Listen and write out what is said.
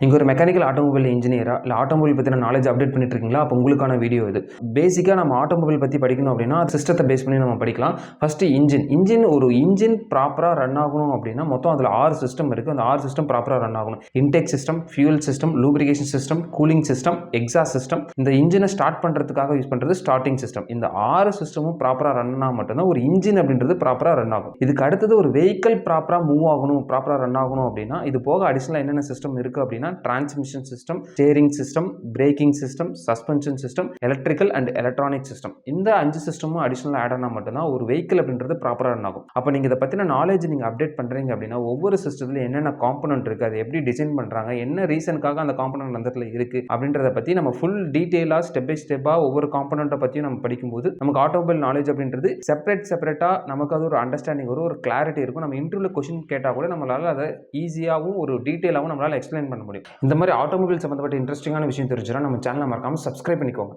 நீங்கள் ஒரு mechanical automobile இன்ஜினியராக இல்லை ஆட்டோமொபைல் பற்றின நாலேஜ் அப்டேட் பண்ணிட்டு இருக்கீங்களா? அப்போ உங்களுக்கான வீடியோ இது. பேசிக்காக நம்ம ஆட்டோமொபைல் பற்றி படிக்கணும் அப்படின்னா சிஸ்டத்தை பேஸ் பண்ணி நம்ம படிக்கலாம். ஃபஸ்ட்டு இன்ஜின் ப்ராப்பராக ரன் ஆகணும் அப்படின்னா மொத்தம் அதில் 6 சிஸ்டம் இருக்குது. அந்த 6 சிஸ்டம் ப்ராப்பராக ரன் ஆகணும். Intake system, fuel system, lubrication system, cooling system, exhaust system. இந்த இன்ஜினை ஸ்டார்ட் பண்ணுறதுக்காக யூஸ் பண்ணுறது ஸ்டார்டிங் சிஸ்டம். இந்த 6 சிஸ்டமும் ப்ராப்பராக ரன் ஆனால் மட்டும்தான் ஒரு இன்ஜின் அப்படின்றது ப்ராப்பராக ரன் ஆகும். இதுக்கு அடுத்தது ஒரு வெஹிக்கிள் ப்ராப்பராக மூவ் ஆகணும், ப்ராப்பராக ரன் ஆகணும் அப்படின்னா இது போக அடிஷனலாக என்னென்ன சிஸ்டம் இருக்குது அப்படின்னா transmission system, steering system, braking system, suspension system, electrical and electronic system. இந்த 5 சிஸ்டமும் அடிஷனலாக ஆட் ஆனால் மட்டும்தான் ஒரு வெஹிக்கிள் அப்படின்றது ப்ராப்பராக ரன் ஆகும். அப்போ நீங்கள் இதை பற்றின நாலேஜ் நீங்கள் அப்டேட் பண்ணுறீங்க அப்படின்னா ஒவ்வொரு சிஸ்டத்தில் என்னென்ன காம்பனன்ட் இருக்குது, அதை எப்படி டிசைன் பண்ணுறாங்க, என்ன ரீசனுக்காக அந்த காம்பனன்ட் அந்த இடத்துல இருக்குது அப்படின்றத பற்றி நம்ம ஃபுல் டீட்டெயிலாக ஸ்டெப் பை ஸ்டெப்பாக ஒவ்வொரு காம்பனண்ட்டை பற்றியும் நம்ம படிக்கும்போது நமக்கு ஆட்டோமொபைல் நாலேஜ் அப்படின்றது செப்பரேட்டாக நமக்கு அது ஒரு அண்டர்ஸ்டாண்டிங் வரும், ஒரு கிளாரிட்டி இருக்கும். நம்ம இன்டர்வியூல கொஸ்டின் கேட்டால் கூட நம்மளால் அதை ஈஸியாகவும் ஒரு டீட்டெயிலாகவும் நம்மளால் எக்ஸ்பிளைன் பண்ண முடியும். இந்த மாதிரி ஆட்டோமொபைல் சம்மந்தப்பட்ட இன்ட்ரெஸ்டிங்கான விஷயம் தெரிஞ்சுன்னா நம்ம சேனலை மறக்காமல் சப்ஸ்கிரைப் பண்ணிக்கோங்க.